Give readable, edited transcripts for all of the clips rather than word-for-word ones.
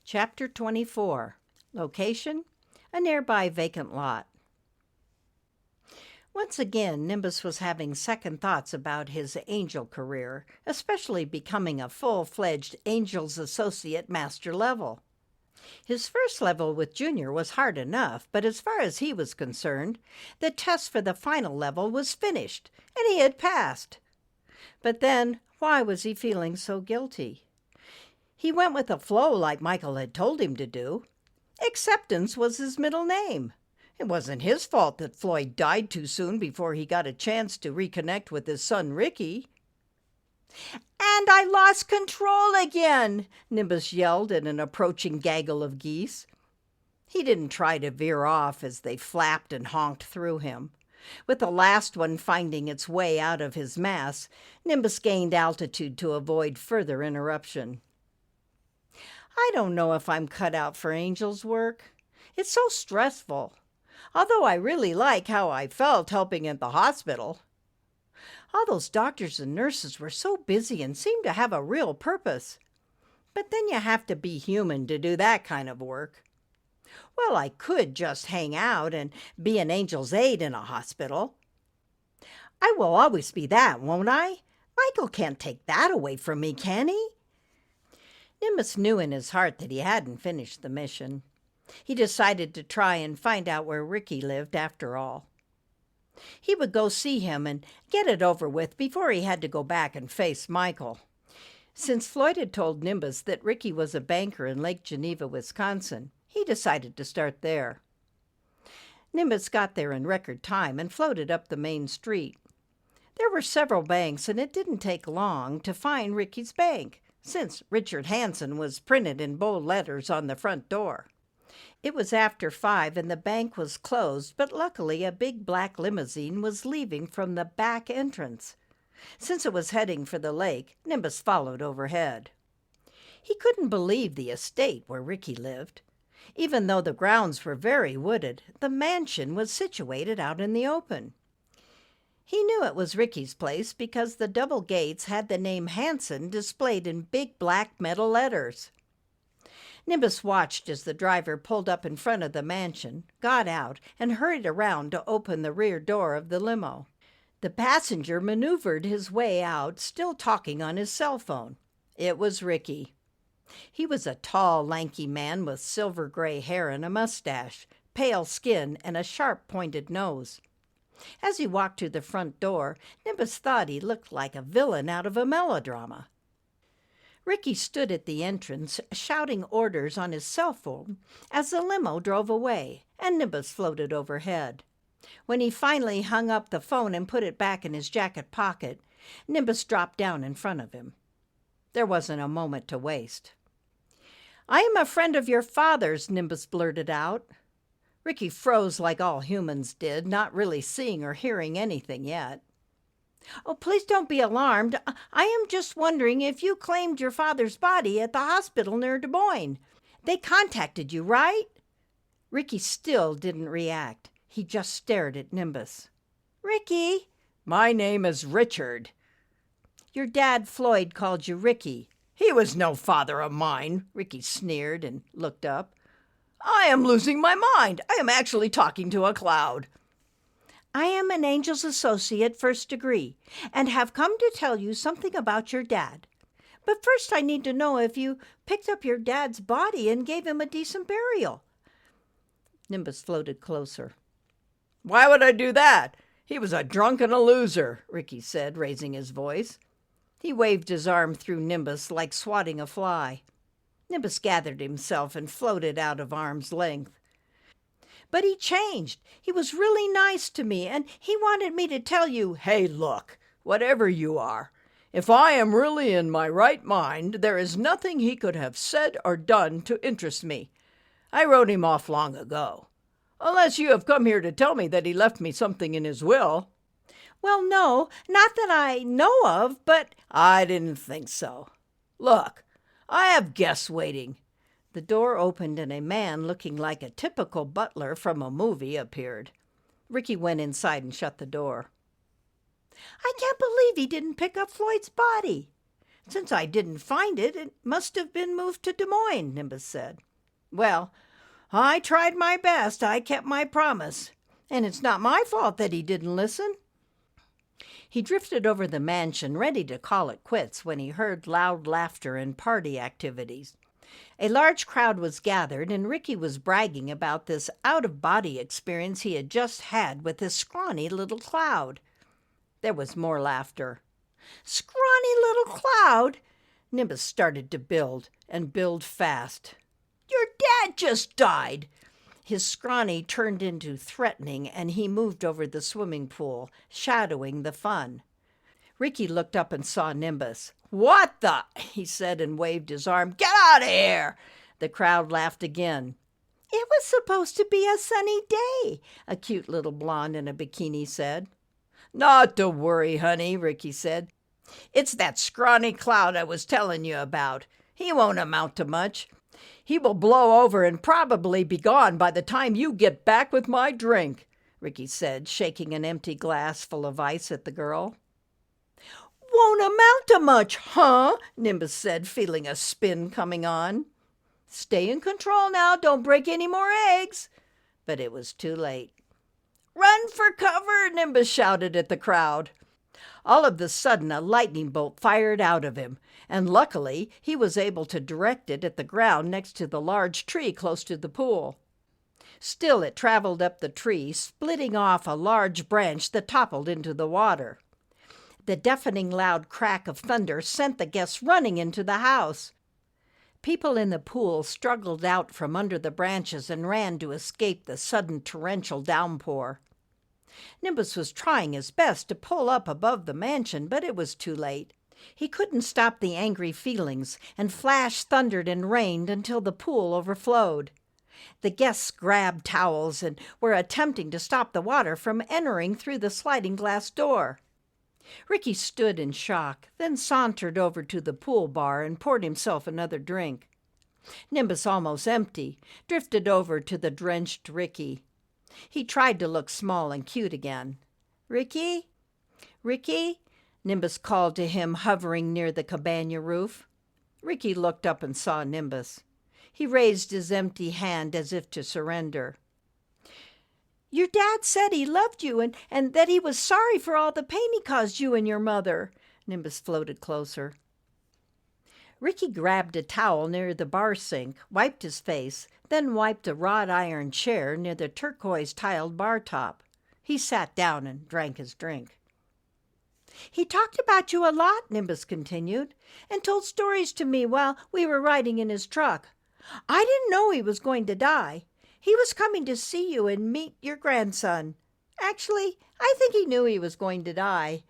Chapter 24. Location: a nearby vacant lot. Once again, Nimbus was having second thoughts about his angel career, especially becoming a full-fledged Angels Associate Master level. His first level with Junior was hard enough, but as far as he was concerned, the test for the final level was finished, and he had passed. But then, why was he feeling so guilty? He went with the flow like Michael had told him to do. Acceptance was his middle name. It wasn't his fault that Floyd died too soon before he got a chance to reconnect with his son Ricky. "And I lost control again!" Nimbus yelled at an approaching gaggle of geese. He didn't try to veer off as they flapped and honked through him. With the last one finding its way out of his mass, Nimbus gained altitude to avoid further interruption. "I don't know if I'm cut out for angels work. It's so stressful. Although I really like how I felt helping at the hospital. All those doctors and nurses were so busy and seemed to have a real purpose. But then you have to be human to do that kind of work. Well, I could just hang out and be an angel's aide in a hospital. I will always be that, won't I? Michael can't take that away from me, can he?" Nimbus knew in his heart that he hadn't finished the mission. He decided to try and find out where Ricky lived after all. He would go see him and get it over with before he had to go back and face Michael. Since Floyd had told Nimbus that Ricky was a banker in Lake Geneva, Wisconsin, he decided to start there. Nimbus got there in record time and floated up the main street. There were several banks, and it didn't take long to find Ricky's bank, since Richard Hansen was printed in bold letters on the front door. It was after 5 and the bank was closed, but luckily a big black limousine was leaving from the back entrance. Since it was heading for the lake, Nimbus followed overhead. He couldn't believe the estate where Ricky lived. Even though the grounds were very wooded, the mansion was situated out in the open. He knew it was Ricky's place because the double gates had the name Hansen displayed in big black metal letters. Nimbus watched as the driver pulled up in front of the mansion, got out, and hurried around to open the rear door of the limo. The passenger maneuvered his way out, still talking on his cell phone. It was Ricky. He was a tall, lanky man with silver-gray hair and a mustache, pale skin, and a sharp-pointed nose. As he walked to the front door, Nimbus thought he looked like a villain out of a melodrama. Ricky stood at the entrance, shouting orders on his cell phone as the limo drove away, and Nimbus floated overhead. When he finally hung up the phone and put it back in his jacket pocket, Nimbus dropped down in front of him. There wasn't a moment to waste. "I am a friend of your father's," Nimbus blurted out. Ricky froze like all humans did, not really seeing or hearing anything yet. "Oh, please don't be alarmed. I am just wondering if you claimed your father's body at the hospital near Des Moines. They contacted you, right?" Ricky still didn't react. He just stared at Nimbus. "Ricky!" "My name is Richard." "Your dad, Floyd, called you Ricky." "He was no father of mine," Ricky sneered and looked up. "I am losing my mind. I am actually talking to a cloud." "I am an Angel's Associate, first degree, and have come to tell you something about your dad. But first I need to know if you picked up your dad's body and gave him a decent burial." Nimbus floated closer. "Why would I do that? He was a drunk and a loser," Ricky said, raising his voice. He waved his arm through Nimbus like swatting a fly. Nimbus gathered himself and floated out of arm's length. "But he changed. He was really nice to me, and he wanted me to tell you—" "Hey, look, whatever you are, if I am really in my right mind, there is nothing he could have said or done to interest me. I wrote him off long ago. Unless you have come here to tell me that he left me something in his will." "Well, no, not that I know of, but—" "I didn't think so. Look, I have guests waiting." The door opened and a man looking like a typical butler from a movie appeared. Ricky went inside and shut the door. "I can't believe he didn't pick up Floyd's body." Since I didn't find it, it must have been moved to Des Moines, Nimbus said. Well, I tried my best. I kept my promise. And it's not my fault that he didn't listen. He drifted over the mansion, ready to call it quits, when he heard loud laughter and party activities. A large crowd was gathered, and Ricky was bragging about this out-of-body experience he had just had with this scrawny little cloud. There was more laughter. Scrawny little cloud? Nimbus started to build, and build fast. Your dad just died. His scrawny turned into threatening, and he moved over the swimming pool, shadowing the fun. Ricky looked up and saw Nimbus. What the? He said and waved his arm. Get out of here! The crowd laughed again. It was supposed to be a sunny day, a cute little blonde in a bikini said. Not to worry, honey, Ricky said. It's that scrawny cloud I was telling you about. He won't amount to much. He will blow over and probably be gone by the time you get back with my drink, Ricky said, shaking an empty glass full of ice at the girl. Won't amount to much, huh? Nimbus said, feeling a spin coming on. Stay in control now, don't break any more eggs. But it was too late. Run for cover, Nimbus shouted at the crowd. All of a sudden, a lightning bolt fired out of him, and luckily he was able to direct it at the ground next to the large tree close to the pool. Still, it traveled up the tree, splitting off a large branch that toppled into the water. The deafening loud crack of thunder sent the guests running into the house. People in the pool struggled out from under the branches and ran to escape the sudden torrential downpour. Nimbus was trying his best to pull up above the mansion, but it was too late. He couldn't stop the angry feelings, and flash thundered and rained until the pool overflowed. The guests grabbed towels and were attempting to stop the water from entering through the sliding glass door. Ricky stood in shock, then sauntered over to the pool bar and poured himself another drink. Nimbus, almost empty, drifted over to the drenched Ricky. He tried to look small and cute again. Ricky? Ricky? Nimbus called to him, hovering near the cabana roof. Ricky looked up and saw Nimbus. He raised his empty hand as if to surrender. Your dad said he loved you and that he was sorry for all the pain he caused you and your mother. Nimbus floated closer. Ricky grabbed a towel near the bar sink, wiped his face, then wiped a wrought iron chair near the turquoise-tiled bar top. He sat down and drank his drink. He talked about you a lot, Nimbus continued, and told stories to me while we were riding in his truck. I didn't know he was going to die. He was coming to see you and meet your grandson. Actually, I think he knew he was going to die.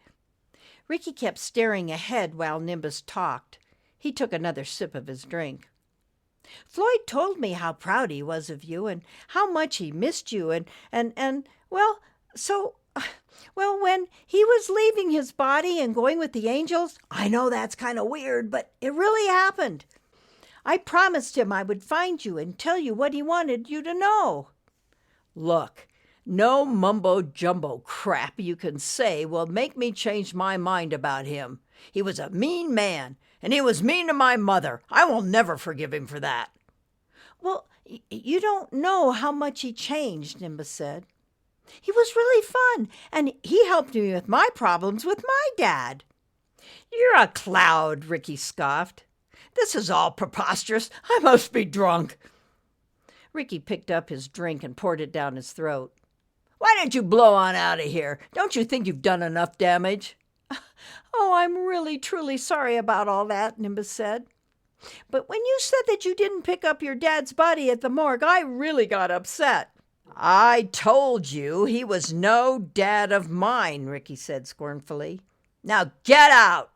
Ricky kept staring ahead while Nimbus talked. He took another sip of his drink. Floyd told me how proud he was of you and how much he missed you well, when he was leaving his body and going with the angels, I know that's kind of weird, but it really happened. I promised him I would find you and tell you what he wanted you to know. Look, no mumbo-jumbo crap you can say will make me change my mind about him. He was a mean man, and he was mean to my mother. I will never forgive him for that. Well, you don't know how much he changed, Nimbus said. He was really fun, and he helped me with my problems with my dad. You're a cloud, Ricky scoffed. This is all preposterous. I must be drunk. Ricky picked up his drink and poured it down his throat. Why don't you blow on out of here? Don't you think you've done enough damage? Oh, I'm really, truly sorry about all that, Nimbus said. But when you said that you didn't pick up your dad's body at the morgue, I really got upset. I told you he was no dad of mine, Ricky said scornfully. Now get out!